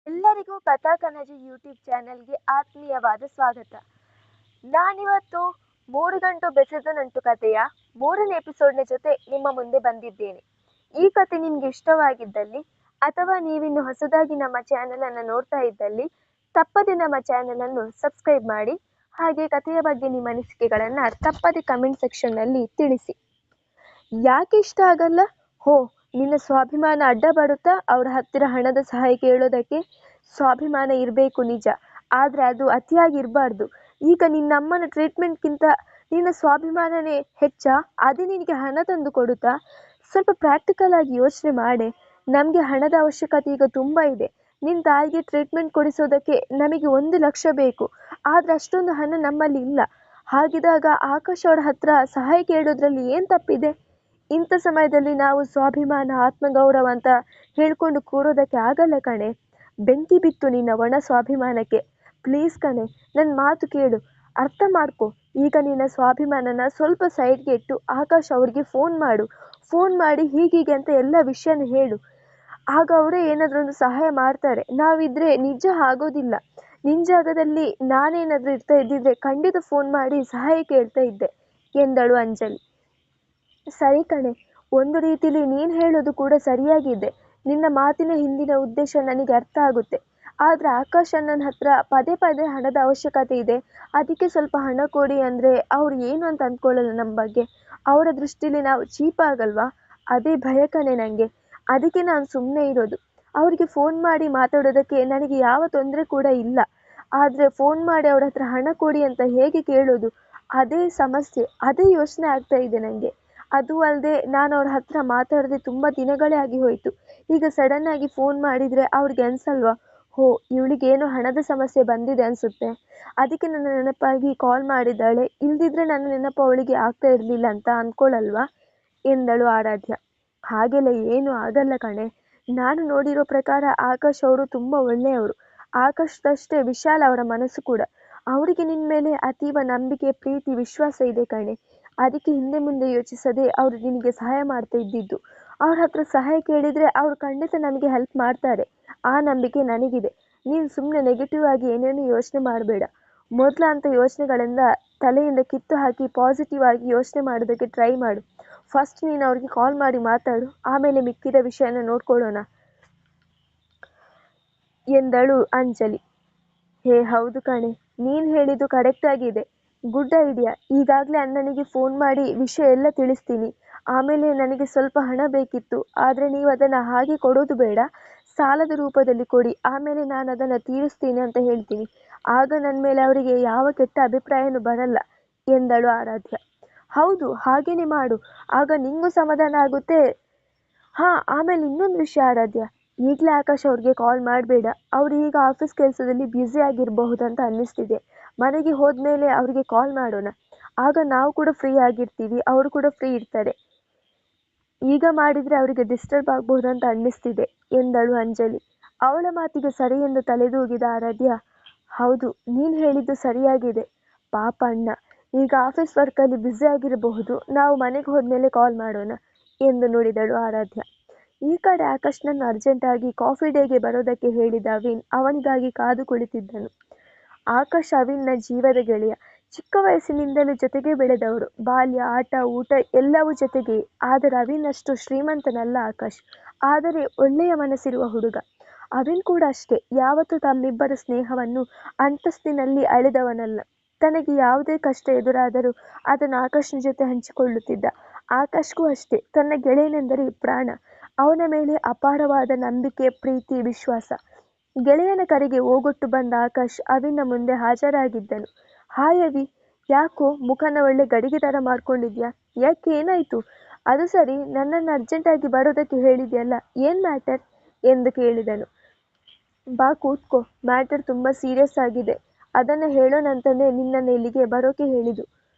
ಎಲ್ಲರಿಗೂ ಕಥಾ ಕನಜಿ ಯೂಟ್ಯೂಬ್ ಚಾನೆಲ್ಗೆ ಆತ್ಮೀಯವಾದ ಸ್ವಾಗತ. ನಾನಿವತ್ತು ಮೂರು ಗಂಟು ಬೆಸೆದ ನಂಟು ಕಥೆಯ 3ನೇ ಎಪಿಸೋಡ್ನ ಜೊತೆ ನಿಮ್ಮ ಮುಂದೆ ಬಂದಿದ್ದೇನೆ. ಈ ಕತೆ ನಿಮ್ಗೆ ಇಷ್ಟವಾಗಿದ್ದಲ್ಲಿ ಅಥವಾ ನೀವಿನ್ನು ಹೊಸದಾಗಿ ನಮ್ಮ ಚಾನೆಲ್ ಅನ್ನು ನೋಡ್ತಾ ಇದ್ದಲ್ಲಿ ತಪ್ಪದೆ ನಮ್ಮ ಚಾನೆಲ್ ಅನ್ನು ಸಬ್ಸ್ಕ್ರೈಬ್ ಮಾಡಿ. ಹಾಗೆ ಕಥೆಯ ಬಗ್ಗೆ ನಿಮ್ಮ ಅನಿಸಿಕೆಗಳನ್ನ ತಪ್ಪದೆ ಕಮೆಂಟ್ ಸೆಕ್ಷನ್ ನಲ್ಲಿ ತಿಳಿಸಿ. ಯಾಕೆ ಇಷ್ಟ ಆಗಲ್ಲ? ಹೋ, ನಿನ್ನ ಸ್ವಾಭಿಮಾನ ಅಡ್ಡ ಬರುತ್ತಾ ಅವ್ರ ಹತ್ತಿರ ಹಣದ ಸಹಾಯ ಕೇಳೋದಕ್ಕೆ? ಸ್ವಾಭಿಮಾನ ಇರಬೇಕು ನಿಜ, ಆದ್ರೆ ಅದು ಅತಿಯಾಗಿ ಇರಬಾರ್ದು. ಈಗ ನಿನ್ನಮ್ಮನ ಟ್ರೀಟ್ಮೆಂಟ್ಗಿಂತ ನಿನ್ನ ಸ್ವಾಭಿಮಾನನೇ ಹೆಚ್ಚಾ? ಅದೇ ನಿನಗೆ ಹಣ ತಂದು ಕೊಡುತ್ತಾ? ಸ್ವಲ್ಪ ಪ್ರಾಕ್ಟಿಕಲ್ ಆಗಿ ಯೋಚನೆ ಮಾಡೆ. ನಮಗೆ ಹಣದ ಅವಶ್ಯಕತೆ ಈಗ ತುಂಬ ಇದೆ. ನಿನ್ನ ತಾಯಿಗೆ ಟ್ರೀಟ್ಮೆಂಟ್ ಕೊಡಿಸೋದಕ್ಕೆ ನಮಗೆ 1 ಲಕ್ಷ ಬೇಕು, ಆದ್ರೆ ಅಷ್ಟೊಂದು ಹಣ ನಮ್ಮಲ್ಲಿ ಇಲ್ಲ. ಹಾಗಿದ್ದಾಗ ಆಕಾಶ್ ಅವರ ಹತ್ರ ಸಹಾಯ ಕೇಳೋದ್ರಲ್ಲಿ ಏನು ತಪ್ಪಿದೆ? ಇಂಥ ಸಮಯದಲ್ಲಿ ನಾವು ಸ್ವಾಭಿಮಾನ ಆತ್ಮಗೌರವ ಅಂತ ಹೇಳ್ಕೊಂಡು ಕೂರೋದಕ್ಕೆ ಆಗಲ್ಲ ಕಣೆ. ಬೆಂಕಿ ಬಿತ್ತು ನಿನ್ನ ಒಣ ಸ್ವಾಭಿಮಾನಕ್ಕೆ. ಪ್ಲೀಸ್ ಕಣೆ, ನನ್ನ ಮಾತು ಕೇಳು, ಅರ್ಥ ಮಾಡ್ಕೊ. ಈಗ ನಿನ್ನ ಸ್ವಾಭಿಮಾನನ ಸ್ವಲ್ಪ ಸೈಡ್ಗೆ ಇಟ್ಟು ಆಕಾಶ್ ಅವ್ರಿಗೆ ಫೋನ್ ಮಾಡಿ ಹೀಗೀಗೆ ಅಂತ ಎಲ್ಲ ವಿಷಯನ ಹೇಳು. ಆಗ ಅವರೇ ಏನಾದ್ರೂ ಒಂದು ಸಹಾಯ ಮಾಡ್ತಾರೆ. ನಾವಿದ್ರೆ ನಿಜ ಆಗೋದಿಲ್ಲ. ನಿನ್ನ ಜಾಗದಲ್ಲಿ ನಾನೇನಾದ್ರೂ ಇರ್ತಾ ಇದ್ದಿದ್ರೆ ಖಂಡಿತ ಫೋನ್ ಮಾಡಿ ಸಹಾಯ ಕೇಳ್ತಾ ಇದ್ದೆ ಎಂದಳು ಅಂಜಲಿ. ಸರಿ ಕಣೆ, ಒಂದು ರೀತಿಲಿ ನೀನು ಹೇಳೋದು ಕೂಡ ಸರಿಯಾಗಿದೆ. ನಿನ್ನ ಮಾತಿನ ಹಿಂದಿನ ಉದ್ದೇಶ ನನಗೆ ಅರ್ಥ ಆಗುತ್ತೆ. ಆದರೆ ಆಕಾಶ್ ಅಣ್ಣನ ಹತ್ರ ಪದೇ ಪದೇ ಹಣದ ಅವಶ್ಯಕತೆ ಇದೆ, ಅದಕ್ಕೆ ಸ್ವಲ್ಪ ಹಣ ಕೊಡಿ ಅಂದರೆ ಅವ್ರು ಏನು ಅಂತ ಅಂದ್ಕೊಳ್ಳಲ್ಲ ನಮ್ಮ ಬಗ್ಗೆ? ಅವರ ದೃಷ್ಟಿಲಿ ನಾವು ಚೀಪ್ ಆಗಲ್ವಾ? ಅದೇ ಭಯ ಕಣೆ ನನಗೆ. ಅದಕ್ಕೆ ನಾನು ಸುಮ್ಮನೆ ಇರೋದು. ಅವರಿಗೆ ಫೋನ್ ಮಾಡಿ ಮಾತಾಡೋದಕ್ಕೆ ನನಗೆ ಯಾವ ತೊಂದರೆ ಕೂಡ ಇಲ್ಲ. ಆದರೆ ಫೋನ್ ಮಾಡಿ ಅವ್ರ ಹತ್ರ ಹಣ ಕೊಡಿ ಅಂತ ಹೇಗೆ ಕೇಳೋದು? ಅದೇ ಸಮಸ್ಯೆ, ಅದೇ ಯೋಚನೆ ಆಗ್ತಾ ಇದೆ ನನಗೆ. ಅದು ಅಲ್ಲದೆ ನಾನು ಅವ್ರ ಹತ್ರ ಮಾತಾಡದೆ ತುಂಬ ದಿನಗಳೇ ಆಗಿ ಹೋಯಿತು. ಈಗ ಸಡನ್ ಆಗಿ ಫೋನ್ ಮಾಡಿದರೆ ಅವ್ರಿಗೆ ಅನ್ಸಲ್ವಾ, ಹೋ ಇವಳಿಗೇನೋ ಹಣದ ಸಮಸ್ಯೆ ಬಂದಿದೆ ಅನಿಸುತ್ತೆ, ಅದಕ್ಕೆ ನನ್ನ ನೆನಪಾಗಿ ಕಾಲ್ ಮಾಡಿದ್ದಾಳೆ, ಇಲ್ದಿದ್ರೆ ನನ್ನ ನೆನಪು ಅವಳಿಗೆ ಆಗ್ತಾ ಇರಲಿಲ್ಲ ಅಂತ ಅಂದ್ಕೊಳ್ಳಲ್ವಾ ಎಂದಳು ಆರಾಧ್ಯ. ಹಾಗೆಲ್ಲ ಏನೂ ಆಗಲ್ಲ ಕಣೆ. ನಾನು ನೋಡಿರೋ ಪ್ರಕಾರ ಆಕಾಶ್ ಅವರು ತುಂಬ ಒಳ್ಳೆಯವರು. ಆಕಾಶದಷ್ಟೇ ವಿಶಾಲ ಅವರ ಮನಸ್ಸು ಕೂಡ. ಅವರಿಗೆ ನಿನ್ನ ಮೇಲೆ ಅತೀವ ನಂಬಿಕೆ, ಪ್ರೀತಿ, ವಿಶ್ವಾಸ ಇದೆ ಕಣೆ. ಅದಕ್ಕೆ ಹಿಂದೆ ಮುಂದೆ ಯೋಚಿಸದೆ ಅವರು ನಿನಗೆ ಸಹಾಯ ಮಾಡ್ತಾ ಇದ್ದಿದ್ದು. ಅವ್ರ ಹತ್ರ ಸಹಾಯ ಕೇಳಿದರೆ ಅವರು ಖಂಡಿತ ನಮಗೆ ಹೆಲ್ಪ್ ಮಾಡ್ತಾರೆ, ಆ ನಂಬಿಕೆ ನನಗಿದೆ. ನೀನು ಸುಮ್ಮನೆ ನೆಗೆಟಿವ್ ಆಗಿ ಏನೇನು ಯೋಚನೆ ಮಾಡಬೇಡ. ಮೊದಲ ಅಂಥ ಯೋಚನೆಗಳಿಂದ ತಲೆಯಿಂದ ಕಿತ್ತು ಹಾಕಿ ಪಾಸಿಟಿವ್ ಆಗಿ ಯೋಚನೆ ಮಾಡೋದಕ್ಕೆ ಟ್ರೈ ಮಾಡು. ಫಸ್ಟ್ ನೀನು ಅವ್ರಿಗೆ ಕಾಲ್ ಮಾಡಿ ಮಾತಾಡು, ಆಮೇಲೆ ಮಿಕ್ಕಿದ ವಿಷಯನ ನೋಡ್ಕೊಳ್ಳೋಣ ಎಂದಳು ಅಂಜಲಿ. ಹೇ ಹೌದು ಕಣೆ, ನೀನು ಹೇಳಿದ್ದು ಕರೆಕ್ಟ್ ಆಗಿದೆ. Good idea. ಈಗಾಗಲೇ ಅಣ್ಣನಿಗೆ ಫೋನ್ ಮಾಡಿ ವಿಷಯ ಎಲ್ಲ ತಿಳಿಸ್ತೀನಿ. ಆಮೇಲೆ ನನಗೆ ಸ್ವಲ್ಪ ಹಣ ಬೇಕಿತ್ತು, ಆದರೆ ನೀವು ಅದನ್ನು ಹಾಗೆ ಕೊಡೋದು ಬೇಡ, ಸಾಲದ ರೂಪದಲ್ಲಿ ಕೊಡಿ, ಆಮೇಲೆ ನಾನು ಅದನ್ನು ತೀರಿಸ್ತೀನಿ ಅಂತ ಹೇಳ್ತೀನಿ. ಆಗ ನನ್ನ ಮೇಲೆ ಅವರಿಗೆ ಯಾವ ಕೆಟ್ಟ ಅಭಿಪ್ರಾಯನೂ ಬರಲ್ಲ ಎಂದಳು ಆರಾಧ್ಯ. ಹೌದು, ಹಾಗೇನೆ ಮಾಡು, ಆಗ ನಿಂಗೂ ಸಮಾಧಾನ ಆಗುತ್ತೆ. ಹಾಂ, ಆಮೇಲೆ ಇನ್ನೊಂದು ವಿಷಯ ಆರಾಧ್ಯ, ಈಗಲೇ ಆಕಾಶ್ ಅವ್ರಿಗೆ ಕಾಲ್ ಮಾಡಬೇಡ. ಅವರು ಈಗ ಆಫೀಸ್ ಕೆಲಸದಲ್ಲಿ ಬ್ಯುಸಿ ಆಗಿರಬಹುದಂತ ಅನ್ನಿಸ್ತಿದೆ. ಮನೆಗೆ ಹೋದ್ಮೇಲೆ ಅವರಿಗೆ ಕಾಲ್ ಮಾಡೋಣ, ಆಗ ನಾವು ಕೂಡ ಫ್ರೀ ಆಗಿರ್ತೀವಿ, ಅವರು ಕೂಡ ಫ್ರೀ ಇರ್ತಾರೆ. ಈಗ ಮಾಡಿದರೆ ಅವರಿಗೆ ಡಿಸ್ಟರ್ಬ್ ಆಗಬಹುದಂತ ಅನ್ನಿಸ್ತಿದೆ ಎಂದಳು ಅಂಜಲಿ. ಅವಳ ಮಾತಿಗೆ ಸರಿ ಎಂದು ತಲೆದೂಗಿದ ಆರಾಧ್ಯ, ಹೌದು, ನೀನು ಹೇಳಿದ್ದು ಸರಿಯಾಗಿದೆ. ಪಾಪ ಅಣ್ಣ ಈಗ ಆಫೀಸ್ ವರ್ಕಲ್ಲಿ ಬ್ಯುಸಿ ಆಗಿರಬಹುದು, ನಾವು ಮನೆಗೆ ಹೋದ್ಮೇಲೆ ಕಾಲ್ ಮಾಡೋಣ ಎಂದು ನುಡಿದಳು ಆರಾಧ್ಯ. ಈ ಕಡೆ ಆಕಾಶ್ನನ್ನು ಅರ್ಜೆಂಟಾಗಿ ಕಾಫಿ ಡೇಗೆ ಬರೋದಕ್ಕೆ ಹೇಳಿದ ಅವಿನ್ ಅವನಿಗಾಗಿ ಕಾದು ಕುಳಿತಿದ್ದನು. ಆಕಾಶ್ ಅವಿನ್ನ ಜೀವದ ಗೆಳೆಯ. ಚಿಕ್ಕ ವಯಸ್ಸಿನಿಂದಲೂ ಜೊತೆಗೆ ಬೆಳೆದವರು. ಬಾಲ್ಯ, ಆಟ, ಊಟ ಎಲ್ಲವೂ ಜೊತೆಗೆ. ಆದರೆ ಅವಿನ್ ಅಷ್ಟು ಶ್ರೀಮಂತನಲ್ಲ ಆಕಾಶ್, ಆದರೆ ಒಳ್ಳೆಯ ಮನಸ್ಸಿರುವ ಹುಡುಗ. ಅವಿನ್ ಕೂಡ ಅಷ್ಟೇ, ಯಾವತ್ತೂ ತಮ್ಮಿಬ್ಬರ ಸ್ನೇಹವನ್ನು ಅಂತಸ್ತಿನಲ್ಲಿ ಅಳೆದವನಲ್ಲ. ತನಗೆ ಯಾವುದೇ ಕಷ್ಟ ಎದುರಾದರೂ ಅದನ್ನು ಆಕಾಶ್ನ ಜೊತೆ ಹಂಚಿಕೊಳ್ಳುತ್ತಿದ್ದ. ಆಕಾಶ್ಗೂ ಅಷ್ಟೇ, ತನ್ನ ಗೆಳೆಯನೆಂದರೆ ಪ್ರಾಣ. ಅವನ ಮೇಲೆ ಅಪಾರವಾದ ನಂಬಿಕೆ, ಪ್ರೀತಿ, ವಿಶ್ವಾಸ. ಗೆಳೆಯನ ಕರೆಗೆ ಓಗೊಟ್ಟು ಬಂದ ಆಕಾಶ್ ಅವಿನ್ನ ಮುಂದೆ ಹಾಜರಾಗಿದ್ದನು. ಹಾಯ್ ಅವಿ, ಯಾಕೋ ಮುಖನ ಒಳ್ಳೆ ಗಡಿಗೆ ಥರ ಮಾಡ್ಕೊಂಡಿದ್ಯಾ? ಯಾಕೆ, ಏನಾಯಿತು? ಅದು ಸರಿ, ನನ್ನನ್ನು ಅರ್ಜೆಂಟಾಗಿ ಬರೋದಕ್ಕೆ ಹೇಳಿದ್ಯಲ್ಲ, ಏನು ಮ್ಯಾಟರ್ ಎಂದು ಕೇಳಿದನು. ಬಾ ಕೂತ್ಕೋ, ಮ್ಯಾಟರ್ ತುಂಬ ಸೀರಿಯಸ್ ಆಗಿದೆ, ಅದನ್ನು ಹೇಳೋಣಂತಲೇ ನಿನ್ನನ್ನು ಇಲ್ಲಿಗೆ ಬರೋಕೆ ಹೇಳಿದ್ದು.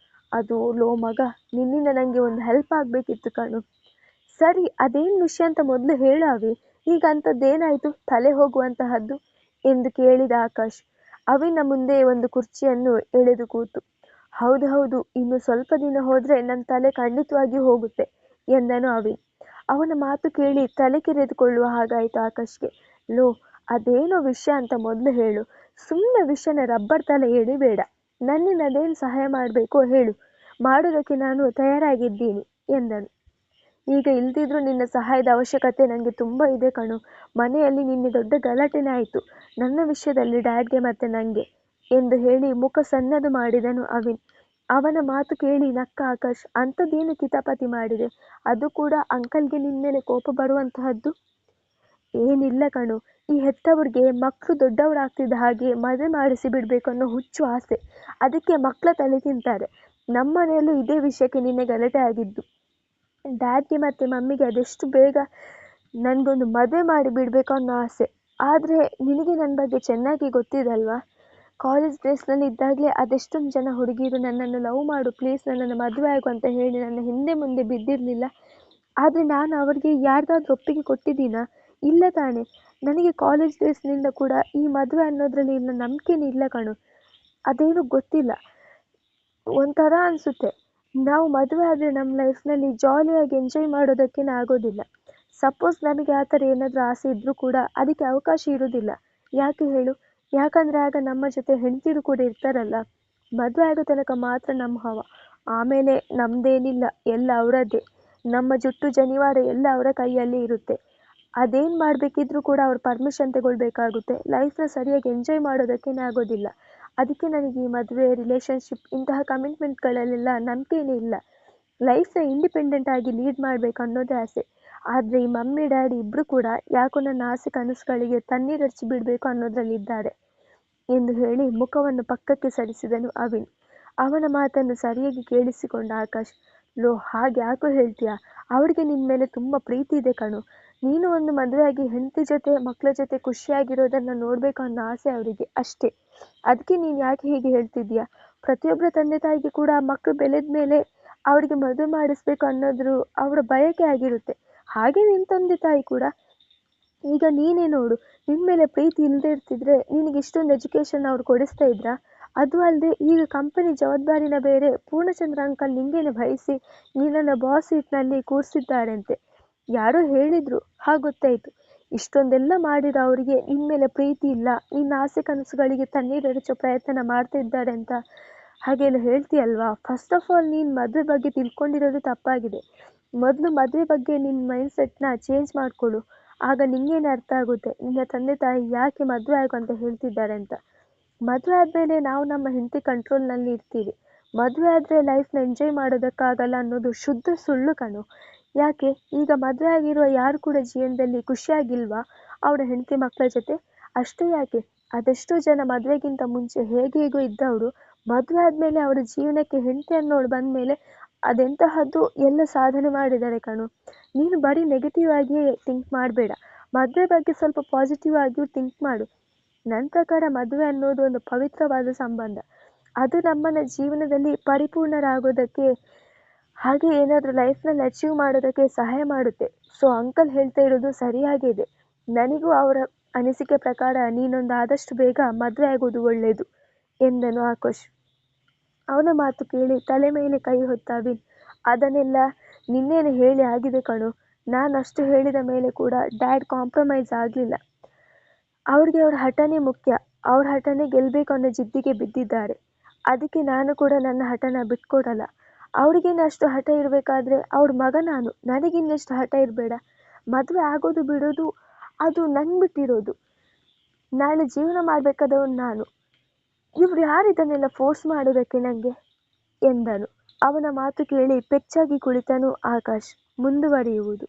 ಅದು ಲೋ ಮಗ, ನಿನ್ನಿಂದ ನನಗೆ ಒಂದು ಹೆಲ್ಪ್ ಆಗಬೇಕಿತ್ತು ಕಣು. ಸರಿ, ಅದೇನು ವಿಷಯ ಅಂತ ಮೊದಲು ಹೇಳು ಅವಿ. ಈಗ ಅಂಥದ್ದೇನಾಯಿತು ತಲೆ ಹೋಗುವಂತಹದ್ದು ಎಂದು ಕೇಳಿದ ಆಕಾಶ್. ಅವಿನ ಮುಂದೆ ಒಂದು ಕುರ್ಚಿಯನ್ನು ಎಳೆದು ಕೂತು, ಹೌದು, ಇನ್ನು ಸ್ವಲ್ಪ ದಿನ ಹೋದರೆ ನನ್ನ ತಲೆ ಖಂಡಿತವಾಗಿಯೂ ಹೋಗುತ್ತೆ ಎಂದನು ಅವಿನ್. ಅವನ ಮಾತು ಕೇಳಿ ತಲೆ ಕೆರೆದುಕೊಳ್ಳುವ ಹಾಗಾಯಿತು ಆಕಾಶ್ಗೆ. ಲೋ, ಅದೇನೋ ವಿಷಯ ಅಂತ ಮೊದಲು ಹೇಳು. ಸುಮ್ಮನೆ ವಿಷಯನ ರಬ್ಬರ್ ತಲೆ ಎಳಿಬೇಡ. ನನ್ನಿಂದ ಅದೇನು ಸಹಾಯ ಮಾಡಬೇಕೋ ಹೇಳು, ಮಾಡೋದಕ್ಕೆ ನಾನು ತಯಾರಾಗಿದ್ದೀನಿ ಎಂದನು. ಈಗ ಇಲ್ದಿದ್ರೂ ನಿನ್ನ ಸಹಾಯದ ಅವಶ್ಯಕತೆ ನನಗೆ ತುಂಬ ಇದೆ ಕಣು. ಮನೆಯಲ್ಲಿ ನಿನ್ನೆ ದೊಡ್ಡ ಗಲಾಟೆನೇ ಆಯಿತು ನನ್ನ ವಿಷಯದಲ್ಲಿ, ಡ್ಯಾಡ್ಗೆ ಮತ್ತು ನನಗೆ ಎಂದು ಹೇಳಿ ಮುಖ ಸಣ್ಣದು ಮಾಡಿದನು ಅವಿನ್. ಅವನ ಮಾತು ಕೇಳಿ ನಕ್ಕ ಆಕಾಶ್. ಅಂಥದ್ದೇನು ಕಿತಾಪತಿ ಮಾಡಿದೆ? ಅದು ಕೂಡ ಅಂಕಲ್ಗೆ ನಿನ್ನ ಮೇಲೆ ಕೋಪ ಬರುವಂತಹದ್ದು? ಏನಿಲ್ಲ ಕಣು, ಈ ಹೆತ್ತವ್ರಿಗೆ ಮಕ್ಕಳು ದೊಡ್ಡವರಾಗ್ತಿದ್ದ ಹಾಗೆ ಮದುವೆ ಮಾಡಿಸಿ ಬಿಡಬೇಕು ಅನ್ನೋ ಹುಚ್ಚು ಆಸೆ. ಅದಕ್ಕೆ ಮಕ್ಕಳ ತಲೆ ತಿಂತಾರೆ. ನಮ್ಮ ಮನೆಯಲ್ಲೂ ಇದೇ ವಿಷಯಕ್ಕೆ ನಿನ್ನೆ ಗಲಾಟೆ ಆಗಿದ್ದು. ಡ್ಯಾಡ್ಗೆ ಮತ್ತು ಮಮ್ಮಿಗೆ ಅದೆಷ್ಟು ಬೇಗ ನನಗೊಂದು ಮದುವೆ ಮಾಡಿ ಬಿಡಬೇಕು ಅನ್ನೋ ಆಸೆ. ಆದರೆ ನಿನಗೆ ನನ್ನ ಬಗ್ಗೆ ಚೆನ್ನಾಗಿ ಗೊತ್ತಿದಲ್ವಾ? ಕಾಲೇಜ್ ಡೇಸ್ನಲ್ಲಿ ಇದ್ದಾಗಲೇ ಅದೆಷ್ಟೊಂದು ಜನ ಹುಡುಗಿರು ನನ್ನನ್ನು ಲವ್ ಮಾಡು ಪ್ಲೀಸ್, ನನ್ನನ್ನು ಮದುವೆ ಆಗು ಅಂತ ಹೇಳಿ ನನ್ನ ಹಿಂದೆ ಮುಂದೆ ಬಿದ್ದಿರಲಿಲ್ಲ. ಆದರೆ ನಾನು ಅವರಿಗೆ ಯಾರ್ದಾದ್ರೂ ಒಪ್ಪಿಗೆ ಕೊಟ್ಟಿದ್ದೀನಾ? ಇಲ್ಲ ತಾನೆ. ನನಗೆ ಕಾಲೇಜ್ ಡೇಸ್ನಿಂದ ಕೂಡ ಈ ಮದುವೆ ಅನ್ನೋದ್ರಲ್ಲಿ ಇಲ್ಲ ನಂಬಿಕೆನೇ ಇಲ್ಲ ಕಣು. ಅದೇನು ಗೊತ್ತಿಲ್ಲ, ಒಂಥರ ಅನಿಸುತ್ತೆ. ನಾವು ಮದುವೆ ಆದರೆ ನಮ್ಮ ಲೈಫ್ನಲ್ಲಿ ಜಾಲಿಯಾಗಿ ಎಂಜಾಯ್ ಮಾಡೋದಕ್ಕೇನೆ ಆಗೋದಿಲ್ಲ. ಸಪೋಸ್ ನಮಗೆ ಆ ಥರ ಏನಾದರೂ ಆಸೆ ಇದ್ದರೂ ಕೂಡ ಅದಕ್ಕೆ ಅವಕಾಶ ಇರೋದಿಲ್ಲ. ಯಾಕೆ ಹೇಳು? ಯಾಕಂದರೆ ಆಗ ನಮ್ಮ ಜೊತೆ ಹೆಂಡತಿರು ಕೂಡ ಇರ್ತಾರಲ್ಲ. ಮದುವೆ ಆಗೋ ತನಕ ಮಾತ್ರ ನಮ್ಮ ಹವ, ಆಮೇಲೆ ನಮ್ಮದೇನಿಲ್ಲ, ಎಲ್ಲ ಅವರದ್ದೇ. ನಮ್ಮ ಜುಟ್ಟು ಜನಿವಾರ ಎಲ್ಲ ಅವರ ಕೈಯಲ್ಲಿ ಇರುತ್ತೆ. ಅದೇನು ಮಾಡಬೇಕಿದ್ರೂ ಕೂಡ ಅವ್ರ ಪರ್ಮಿಷನ್ ತಗೊಳ್ಬೇಕಾಗುತ್ತೆ. ಲೈಫ್ನ ಸರಿಯಾಗಿ ಎಂಜಾಯ್ ಮಾಡೋದಕ್ಕೇನೆ ಆಗೋದಿಲ್ಲ. ಅದಕ್ಕೆ ನನಗೆ ಈ ಮದುವೆ, ರಿಲೇಷನ್ಶಿಪ್ ಇಂತಹ ಕಮಿಟ್ಮೆಂಟ್ಗಳಲ್ಲೆಲ್ಲ ನಂಬಿಕೆನೇ ಇಲ್ಲ. ಲೈಫ್ನ ಇಂಡಿಪೆಂಡೆಂಟ್ ಆಗಿ ಲೀಡ್ ಮಾಡಬೇಕು ಅನ್ನೋದೇ ಆಸೆ. ಆದರೆ ಈ ಮಮ್ಮಿ ಡ್ಯಾಡಿ ಇಬ್ಬರು ಕೂಡ ಯಾಕೋ ನನ್ನ ಆಸೆ ಕನಸುಗಳಿಗೆ ತಣ್ಣೀರಚ್ಚಿ ಬಿಡಬೇಕು ಅನ್ನೋದ್ರಲ್ಲಿದ್ದಾರೆ ಎಂದು ಹೇಳಿ ಮುಖವನ್ನು ಪಕ್ಕಕ್ಕೆ ಸರಿಸಿದನು ಅವಿನ್. ಅವನ ಮಾತನ್ನು ಸರಿಯಾಗಿ ಕೇಳಿಸಿಕೊಂಡ ಆಕಾಶ್. ಲೋ, ಹಾಗೆ ಯಾಕೋ ಹೇಳ್ತೀಯಾ? ಅವರಿಗೆ ನಿನ್ನ ಮೇಲೆ ತುಂಬ ಪ್ರೀತಿ ಇದೆ ಕಣು. ನೀನು ಒಂದು ಮದುವೆಯಾಗಿ ಹೆಂಡತಿ ಜೊತೆ ಮಕ್ಕಳ ಜೊತೆ ಖುಷಿಯಾಗಿರೋದನ್ನು ನೋಡಬೇಕು ಅನ್ನೋ ಆಸೆ ಅವರಿಗೆ, ಅಷ್ಟೇ. ಅದಕ್ಕೆ ನೀನು ಯಾಕೆ ಹೀಗೆ ಹೇಳ್ತಿದ್ದೀಯಾ? ಪ್ರತಿಯೊಬ್ಬರ ತಂದೆ ತಾಯಿಗೆ ಕೂಡ ಮಕ್ಕಳು ಬೆಳೆದ ಮೇಲೆ ಅವರಿಗೆ ಮದುವೆ ಮಾಡಿಸ್ಬೇಕು ಅನ್ನೋದ್ರು ಅವರ ಬಯಕೆ ಆಗಿರುತ್ತೆ. ಹಾಗೆ ನಿನ್ನ ತಂದೆ ತಾಯಿ ಕೂಡ. ಈಗ ನೀನೇ ನೋಡು, ನಿನ್ನ ಮೇಲೆ ಪ್ರೀತಿ ಇಲ್ಲದೆ ಇರ್ತಿದ್ರೆ ನಿನಗೆ ಇಷ್ಟೊಂದು ಎಜುಕೇಷನ್ ಅವ್ರು ಕೊಡಿಸ್ತಾ ಇದ್ರಾ? ಅದು ಅಲ್ಲದೆ ಈಗ ಕಂಪನಿ ಜವಾಬ್ದಾರಿನ ಬೇರೆ ಪೂರ್ಣಚಂದ್ರ ಅಂಕಲ್ ನಿಂಗೇನೆ ವಹಿಸಿ ನಿನ್ನನ್ನು ಬಾಸ್ ಸೀಟ್ನಲ್ಲಿ ಕೂರಿಸಿದ್ದಾರಂತೆ. ಯಾರೋ ಹೇಳಿದ್ರು, ಹಾಗೆ ಗೊತ್ತಾಯಿತು. ಇಷ್ಟೊಂದೆಲ್ಲ ಮಾಡಿರೋ ಅವರಿಗೆ ನಿನ್ನ ಮೇಲೆ ಪ್ರೀತಿ ಇಲ್ಲ, ನಿನ್ನ ಆಸೆ ಕನಸುಗಳಿಗೆ ತಣ್ಣೀರೆರಚೋ ಪ್ರಯತ್ನ ಮಾಡ್ತಾ ಇದ್ದಾರೆ ಅಂತ ಹಾಗೆಲ್ಲ ಹೇಳ್ತೀಯಲ್ವಾ? ಫಸ್ಟ್ ಆಫ್ ಆಲ್ ನೀನು ಮದುವೆ ಬಗ್ಗೆ ತಿಳ್ಕೊಂಡಿರೋದು ತಪ್ಪಾಗಿದೆ. ಮೊದಲು ಮದುವೆ ಬಗ್ಗೆ ನಿನ್ನ ಮೈಂಡ್ಸೆಟ್ನ ಚೇಂಜ್ ಮಾಡಿಕೊಡು. ಆಗ ನಿಂಗೇನೆ ಅರ್ಥ ಆಗುತ್ತೆ ನಿನ್ನ ತಂದೆ ತಾಯಿ ಯಾಕೆ ಮದುವೆ ಆಗು ಅಂತ ಹೇಳ್ತಿದ್ದಾರೆ ಅಂತ. ಮದುವೆ ಆದಮೇಲೆ ನಾವು ನಮ್ಮ ಹೆಂಡತಿ ಕಂಟ್ರೋಲ್ನಲ್ಲಿ ಇರ್ತೀವಿ. ಮದುವೆ ಆದರೆ ಲೈಫ್ನ ಎಂಜಾಯ್ ಮಾಡೋದಕ್ಕಾಗಲ್ಲ ಅನ್ನೋದು ಶುದ್ಧ ಸುಳ್ಳು ಕಣು. ಯಾಕೆ? ಈಗ ಮದುವೆ ಆಗಿರುವ ಯಾರು ಕೂಡ ಜೀವನದಲ್ಲಿ ಖುಷಿಯಾಗಿಲ್ವಾ ಅವರ ಹೆಂಡತಿ ಮಕ್ಕಳ ಜೊತೆ? ಅಷ್ಟೇ ಯಾಕೆ, ಅದೆಷ್ಟೋ ಜನ ಮದುವೆಗಿಂತ ಮುಂಚೆ ಹೇಗೇಗೋ ಇದ್ದವರು ಮದುವೆ ಆದಮೇಲೆ ಅವರ ಜೀವನಕ್ಕೆ ಹೆಂಡತಿ ಅನ್ನೋಳು ಬಂದ ಮೇಲೆ ಅದೆಂತಹದ್ದು ಎಲ್ಲ ಸಾಧನೆ ಮಾಡಿದ್ದಾರೆ ಕಣು. ನೀನು ಬರೀ ನೆಗೆಟಿವ್ ಆಗಿಯೇ ಥಿಂಕ್ ಮಾಡಬೇಡ. ಮದುವೆ ಬಗ್ಗೆ ಸ್ವಲ್ಪ ಪಾಸಿಟಿವ್ ಆಗಿಯೂ ಥಿಂಕ್ ಮಾಡು. ನನ್ನ ಪ್ರಕಾರ ಮದುವೆ ಅನ್ನೋದು ಒಂದು ಪವಿತ್ರವಾದ ಸಂಬಂಧ. ಅದು ನಮ್ಮನ್ನ ಜೀವನದಲ್ಲಿ ಪರಿಪೂರ್ಣರಾಗೋದಕ್ಕೆ, ಹಾಗೆ ಏನಾದರೂ ಲೈಫ್ನಲ್ಲಿ ಅಚೀವ್ ಮಾಡೋದಕ್ಕೆ ಸಹಾಯ ಮಾಡುತ್ತೆ. ಸೊ ಅಂಕಲ್ ಹೇಳ್ತಾ ಇರೋದು ಸರಿಯಾಗೇ ಇದೆ. ನನಗೂ ಅವರ ಅನಿಸಿಕೆ ಪ್ರಕಾರ ನೀನೊಂದು ಆದಷ್ಟು ಬೇಗ ಮದುವೆ ಆಗೋದು ಒಳ್ಳೆಯದು ಎಂದನು ಆಕಾಶ್. ಅವನ ಮಾತು ಕೇಳಿ ತಲೆ ಮೇಲೆ ಕೈ ಹೊತ್ತ ಅವಿನ್. ಅದನ್ನೆಲ್ಲ ನಿನ್ನೇನೆ ಹೇಳಿ ಆಗಿದೆ ಕಣು. ನಾನು ಅಷ್ಟು ಹೇಳಿದ ಮೇಲೆ ಕೂಡ ಡ್ಯಾಡ್ ಕಾಂಪ್ರಮೈಸ್ ಆಗಲಿಲ್ಲ. ಅವ್ರಿಗೆ ಅವ್ರ ಹಠನೇ ಮುಖ್ಯ. ಅವ್ರ ಹಠನೇ ಗೆಲ್ಲಬೇಕು ಅನ್ನೋ ಜಿದ್ದಿಗೆ ಬಿದ್ದಿದ್ದಾರೆ. ಅದಕ್ಕೆ ನಾನು ಕೂಡ ನನ್ನ ಹಠನ ಬಿಟ್ಕೊಡಲ್ಲ. ಅವ್ರಿಗೇನು ಅಷ್ಟು ಹಠ ಇರಬೇಕಾದ್ರೆ ಅವ್ರ ಮಗ ನಾನು, ನನಗಿನ್ನಷ್ಟು ಹಠ ಇರಬೇಡ. ಮದುವೆ ಆಗೋದು ಬಿಡೋದು ಅದು ನಂಗೆ ಬಿಟ್ಟಿರೋದು. ನಾಳೆ ಜೀವನ ಮಾಡಬೇಕಾದವನು ನಾನು. ಇವ್ರು ಯಾರು ಇದನ್ನೆಲ್ಲ ಫೋರ್ಸ್ ಮಾಡೋದಕ್ಕೆ ನನಗೆ ಎಂದನು. ಅವನ ಮಾತು ಕೇಳಿ ಪೆಚ್ಚಾಗಿ ಕುಳಿತನು ಆಕಾಶ್. ಮುಂದುವರಿಯುವುದು.